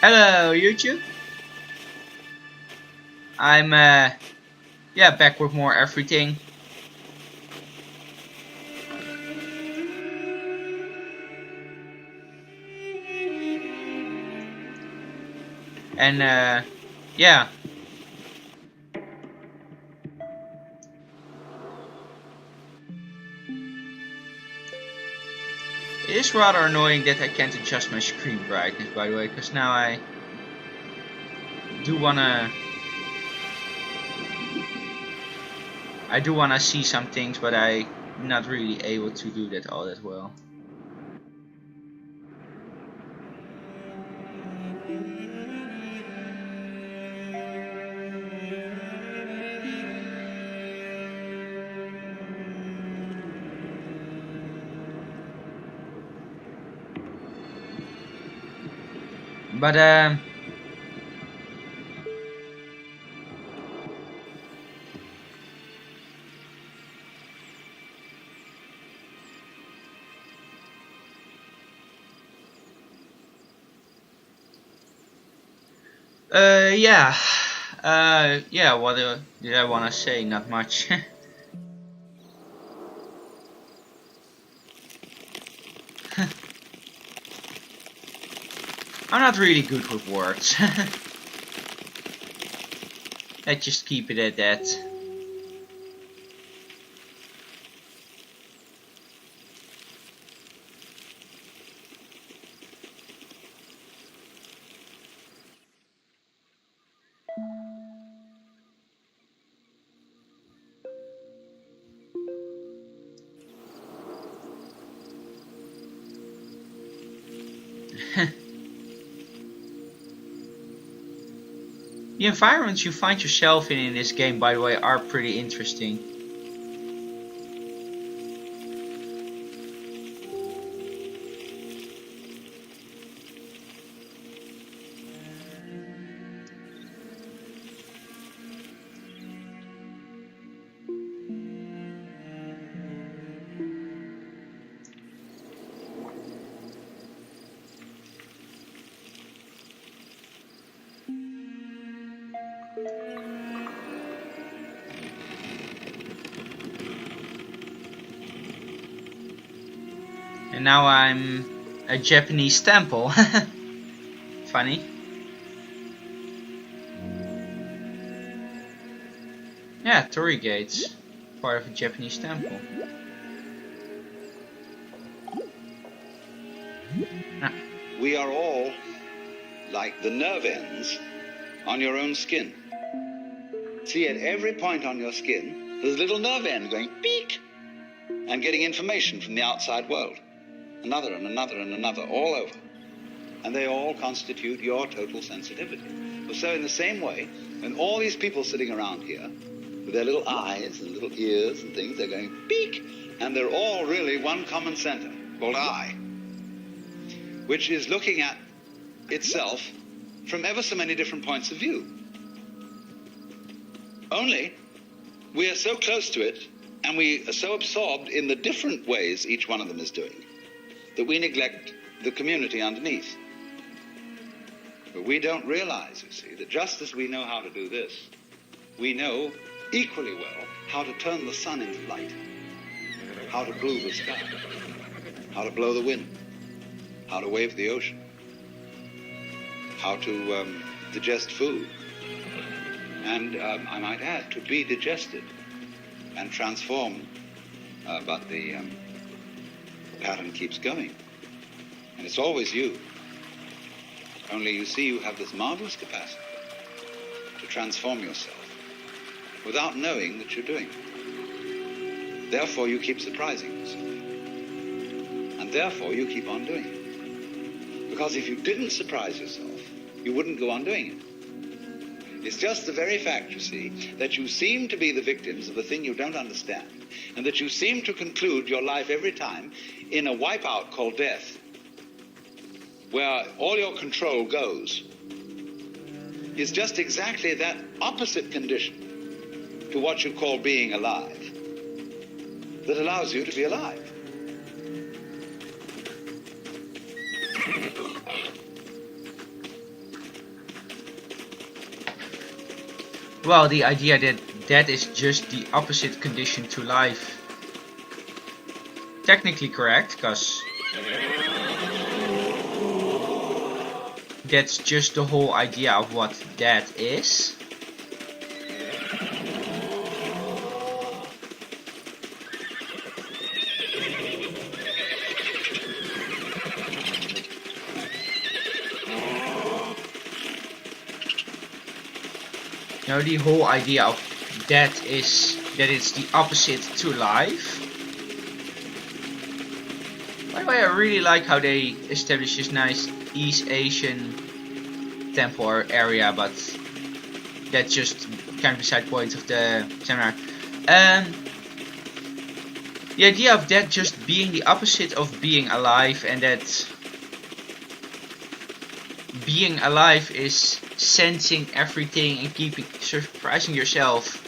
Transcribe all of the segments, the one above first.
Hello YouTube. I'm back with more everything. And yeah. It is rather annoying that I can't adjust my screen brightness, by the way, because now I do wanna see some things, but I'm not really able to do that all that well. But yeah. Yeah, what did I want to say? Not much. I'm not really good with words. Let's just keep it at that. The environments you find yourself in this game, by the way, are pretty interesting. And now I'm a Japanese temple. Funny. Yeah, Torii Gates. Part of a Japanese temple. We are all like the nerve ends on your own skin. See, at every point on your skin, there's a little nerve end going beep and getting information from the outside world. Another and another and another, all over. And they all constitute your total sensitivity. So in the same way, when all these people sitting around here, with their little eyes and little ears and things, they're going beep, and they're all really one common center, called I, which is looking at itself from ever so many different points of view. Only, we are so close to it, and we are so absorbed in the different ways each one of them is doing, that we neglect the community underneath. But we don't realize, you see, that just as we know how to do this, we know equally well how to turn the sun into light, how to blue the sky, how to blow the wind, how to wave the ocean, how to digest food, and I might add, to be digested and transformed, but the pattern keeps going, and it's always you. Only you see, you have this marvelous capacity to transform yourself without knowing that you're doing it. Therefore, you keep surprising yourself, and therefore you keep on doing it. Because if you didn't surprise yourself, you wouldn't go on doing it. It's just the very fact, you see, that you seem to be the victims of a thing you don't understand, and that you seem to conclude your life every time in a wipeout called death, where all your control goes, is just exactly that opposite condition to what you call being alive, that allows you to be alive. Well, the idea that death is just the opposite condition to life. Technically correct, because that's just the whole idea of what death is. You know, the whole idea of death is that it's the opposite to life. By the way, I really like how they establish this nice East Asian temple area, but that's just kind of beside point of the seminar. The idea of death just being the opposite of being alive, and that being alive is sensing everything and keeping surprising yourself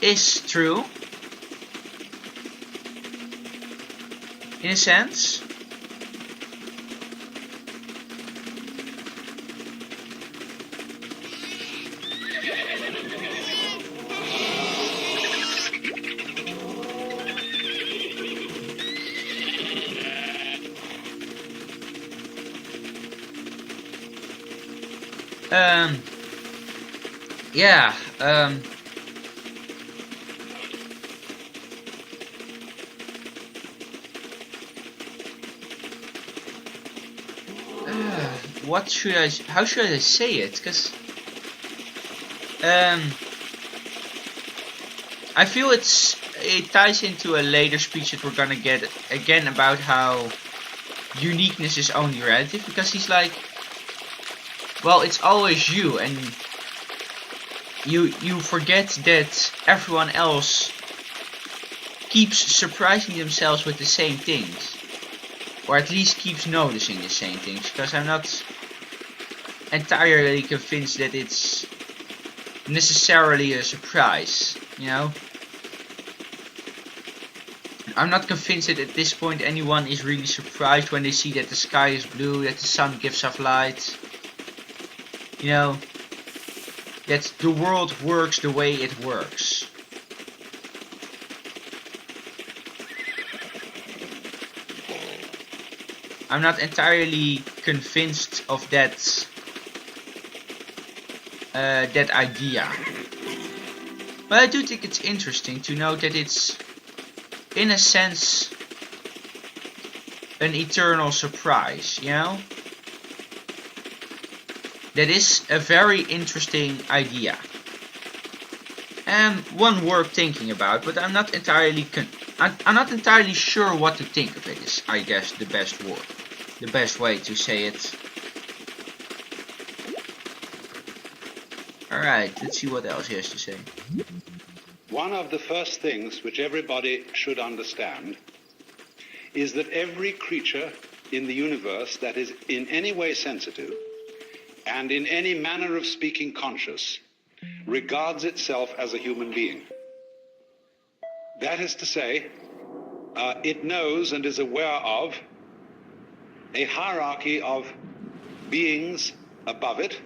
is true in a sense. Yeah, what should how should I say it? Because, I feel it ties into a later speech that we're gonna get again about how uniqueness is only relative, because he's like, well, it's always you, and you forget that everyone else keeps surprising themselves with the same things, or at least keeps noticing the same things, because I'm not entirely convinced that it's necessarily a surprise, you know? I'm not convinced that at this point anyone is really surprised when they see that the sky is blue, that the sun gives off light, you know, that the world works the way it works. I'm not entirely convinced of that idea. But I do think it's interesting to note that it's, in a sense, an eternal surprise, you know? That is a very interesting idea. And one worth thinking about, but I'm not entirely I'm not entirely sure what to think of it is, I guess, the best way to say it. Alright, let's see what else he has to say. One of the first things which everybody should understand is that every creature in the universe that is in any way sensitive and in any manner of speaking conscious regards itself as a human being. That is to say, it knows and is aware of a hierarchy of beings above it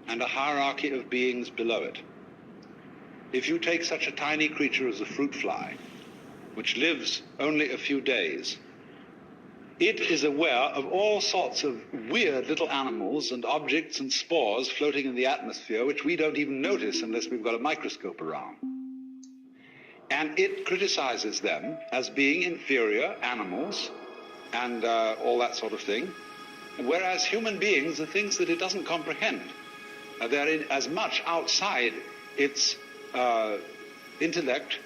and a hierarchy of beings below it. If you take such a tiny creature as a fruit fly, which lives only a few days, it is aware of all sorts of weird little animals and objects and spores floating in the atmosphere which we don't even notice unless we've got a microscope around. And it criticizes them as being inferior animals and all that sort of thing, whereas human beings are things that it doesn't comprehend. They're as much outside its intellect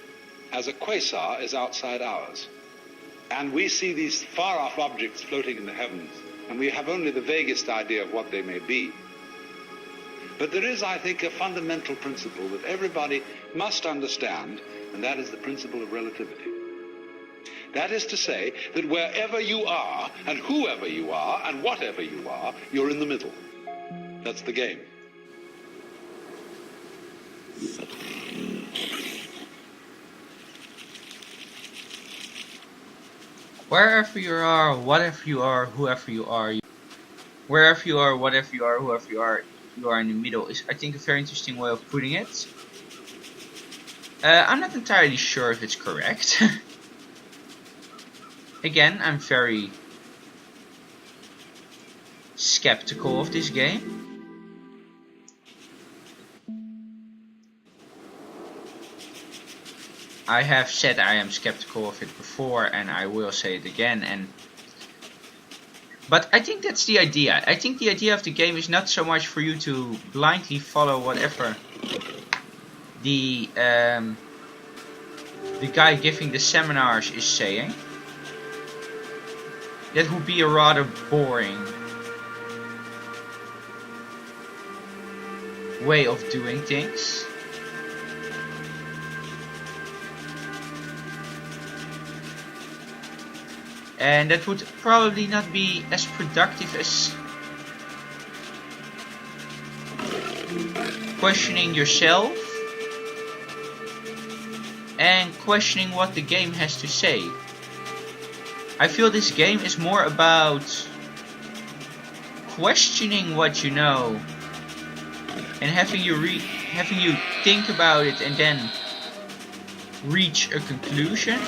as a quasar is outside ours. And we see these far-off objects floating in the heavens, and we have only the vaguest idea of what they may be. But there is, I think, a fundamental principle that everybody must understand, and that is the principle of relativity. That is to say that wherever you are, and whoever you are, and whatever you are, you're in the middle. That's the game. Wherever you are, whatever you are, whoever you are, wherever you are, whatever you are, whoever you are, you are in the middle is, I think, a very interesting way of putting it. I'm not entirely sure if it's correct. Again, I'm very skeptical of this game. I have said I am skeptical of it before, and I will say it again. But I think that's the idea. I think the idea of the game is not so much for you to blindly follow whatever the guy giving the seminars is saying. That would be a rather boring way of doing things. And that would probably not be as productive as questioning yourself and questioning what the game has to say. I feel this game is more about questioning what you know and having you think about it and then reach a conclusion,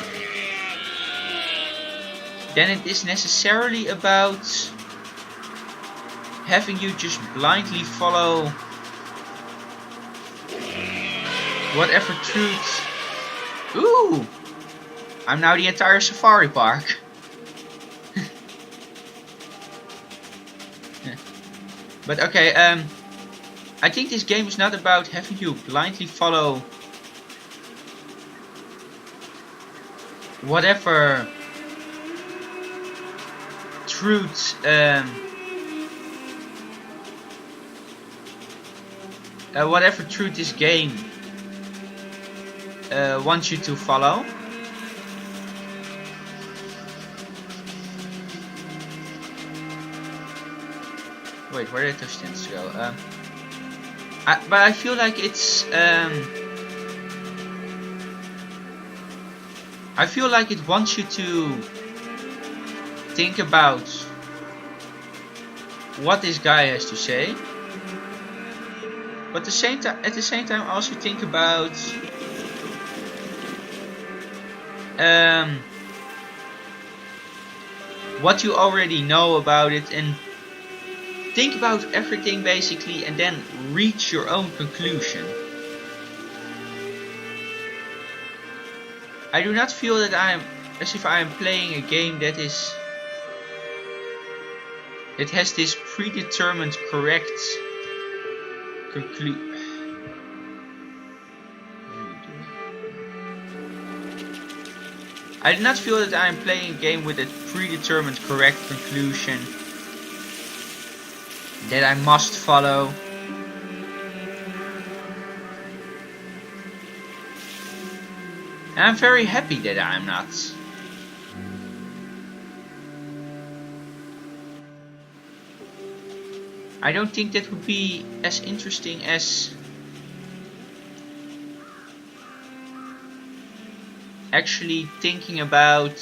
than it is necessarily about having you just blindly follow whatever truth. Ooh! I'm now the entire safari park. But okay, I think this game is not about having you blindly follow whatever truth whatever truth this game wants you to follow. Wait, where did those stands go? But I feel like it's I feel like it wants you to think about what this guy has to say, but at the same time also think about what you already know about it, and think about everything basically, and then reach your own conclusion. I do not feel that I am as if I am playing a game that has this predetermined correct conclusion. I do not feel that I am playing a game with a predetermined correct conclusion that I must follow. And I'm very happy that I'm not. I don't think that would be as interesting as actually thinking about,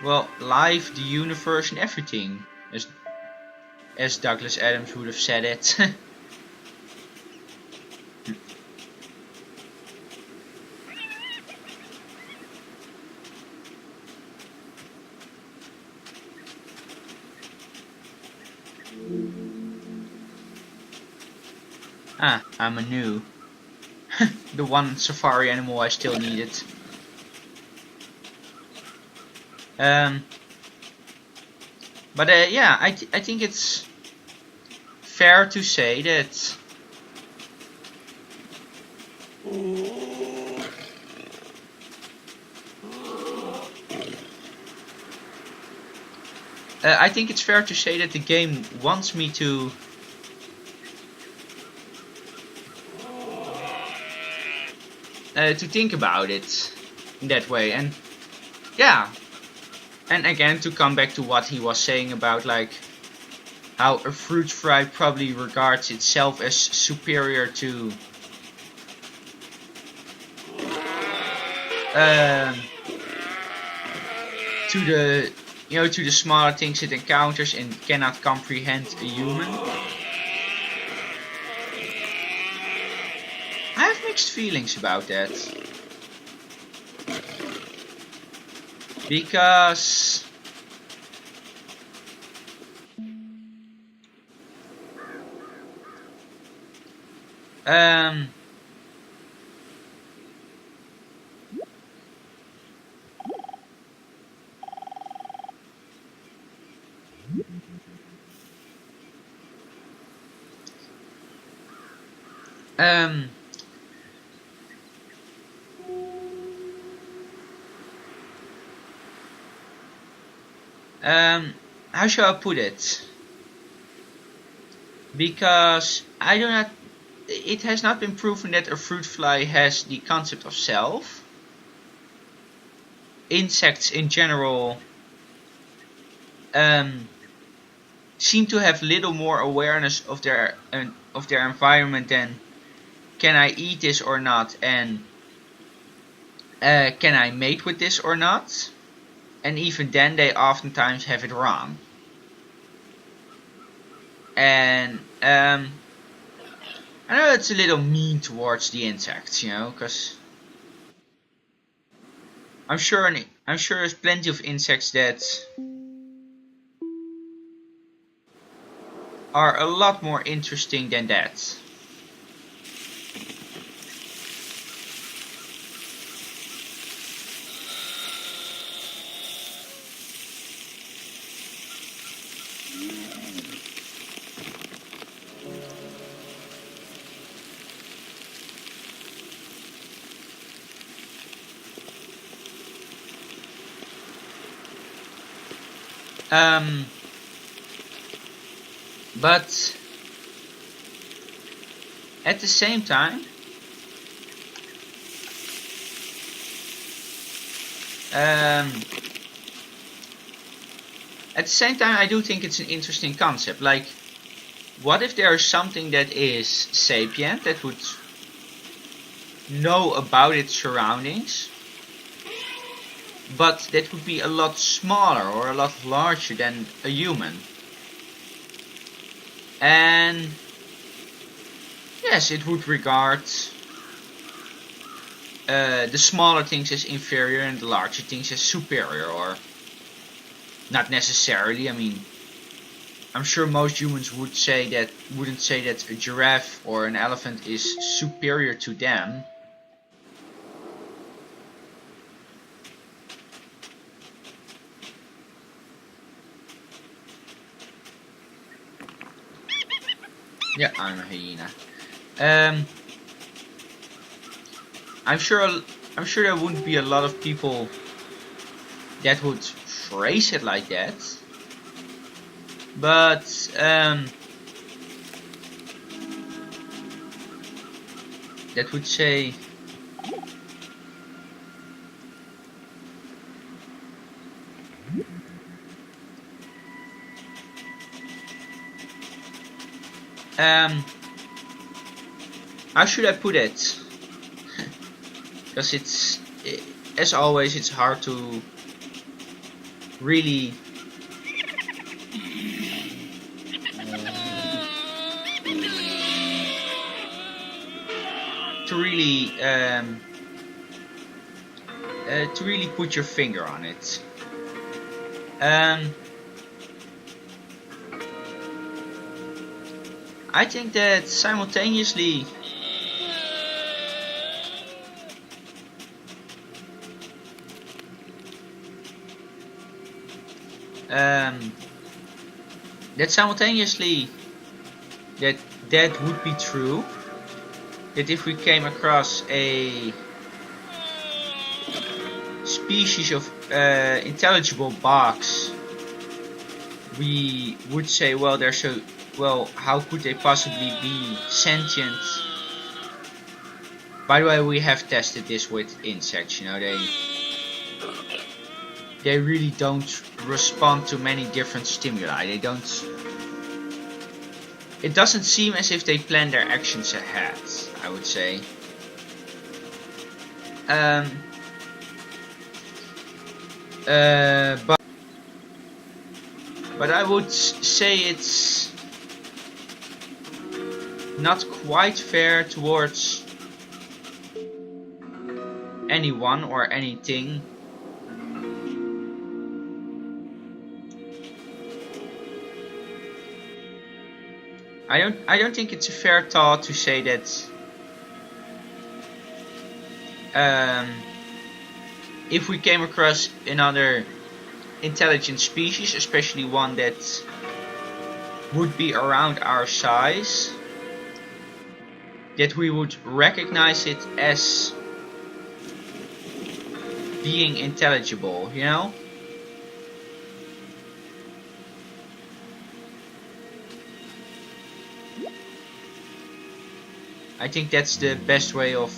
well, life, the universe, and everything, as Douglas Adams would have said it. I'm a new. The one safari animal I still needed. But yeah, I think it's fair to say that the game wants me to think about it in that way. And yeah, and again, to come back to what he was saying about like how a fruit fry probably regards itself as superior to the you know, to the smaller things it encounters and cannot comprehend a human. I have mixed feelings about that. Because um um how shall I put it? Because I do not, it has not been proven that a fruit fly has the concept of self. Insects in general seem to have little more awareness of their environment than can I eat this or not, and can I mate with this or not? And even then they oftentimes have it wrong. And I know it's a little mean towards the insects, you know, because I'm sure there's plenty of insects that are a lot more interesting than that. But at the same time, I do think it's an interesting concept. Like, what if there is something that is sapient, that would know about its surroundings, but that would be a lot smaller or a lot larger than a human? And yes, it would regard the smaller things as inferior and the larger things as superior, or not necessarily. I mean, I'm sure most humans wouldn't say that a giraffe or an elephant is superior to them. Yeah, I'm a hyena. I'm sure there wouldn't be a lot of people that would phrase it like that. But that would say how should I put it? Because as always, it's hard to really to really put your finger on it. I think that simultaneously that would be true. That if we came across a species of intelligible bugs, we would say, well, how could they possibly be sentient? By the way, we have tested this with insects. You know, they really don't respond to many different stimuli. It doesn't seem as if they plan their actions ahead, I would say. But, But I would say it's not quite fair towards anyone or anything. I don't think it's a fair thought to say that if we came across another intelligent species, especially one that would be around our size, that we would recognize it as being intelligible, you know? I think that's the best way of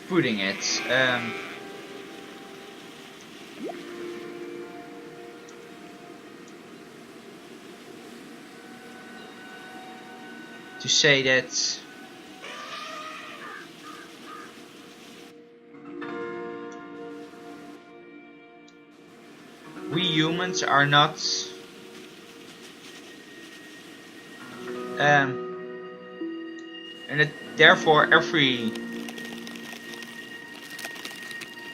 putting it. To say that we humans are not and that therefore every,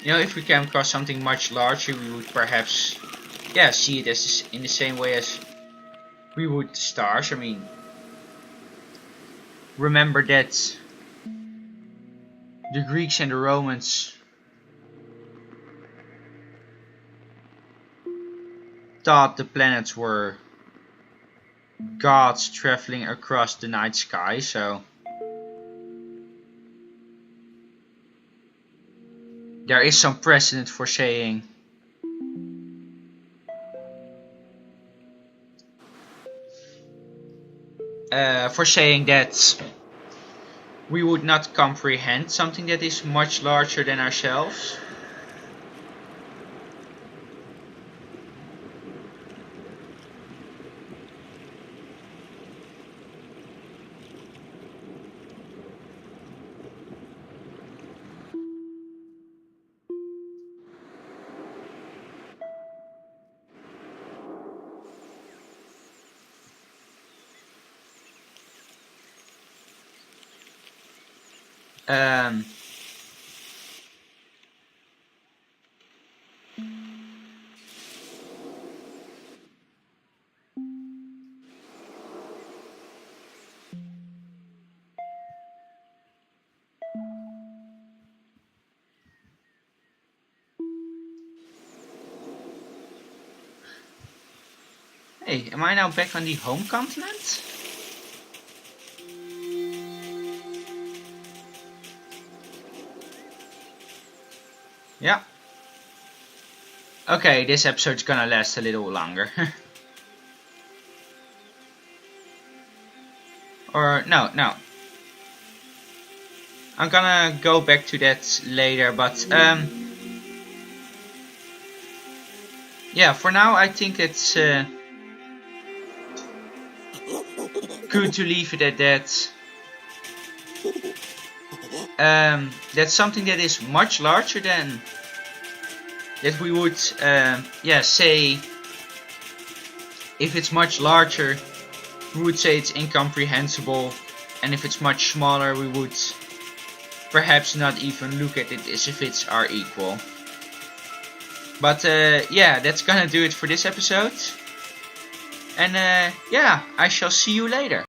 you know, if we came across something much larger, we would perhaps, yeah, see it as in the same way as we would stars. I mean, remember that the Greeks and the Romans thought the planets were gods traveling across the night sky, so there is some precedent for saying that we would not comprehend something that is much larger than ourselves. Um, hey, am I now back on the home continent? Yeah. Okay, this episode's gonna last a little longer. Or, no. I'm gonna go back to that later, but, yeah, for now I think it's, good to leave it at that. That's something that is much larger than that we would, yeah, say, if it's much larger, we would say it's incomprehensible, and if it's much smaller, we would perhaps not even look at it as if it's our equal. But yeah, that's gonna do it for this episode, and yeah, I shall see you later.